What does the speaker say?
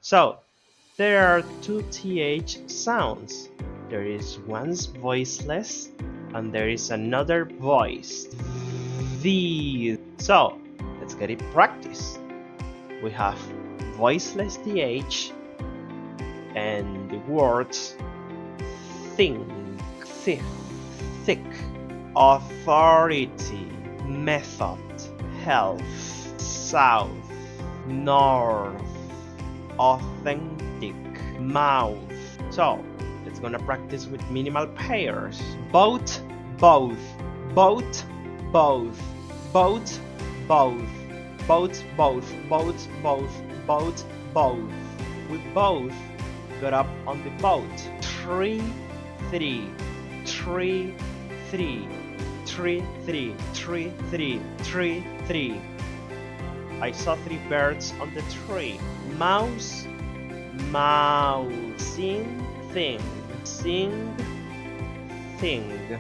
So there are two th sounds. There is one's voiceless and there is another voiced. The so let's get it practice. We have voiceless th and the words think, thick, thick, authority, method, health, south, north, authentic, mouth. So let's gonna practice with minimal pairs. Both, both, both, both, both, both, both, both, both, both, both, both. We both got up on the boat. 3, 3, 3, 3, 3, 3, 3, 3, 3, 3. I saw 3 birds on the tree. Mouse, mouse. Sing, thing, sing, thing.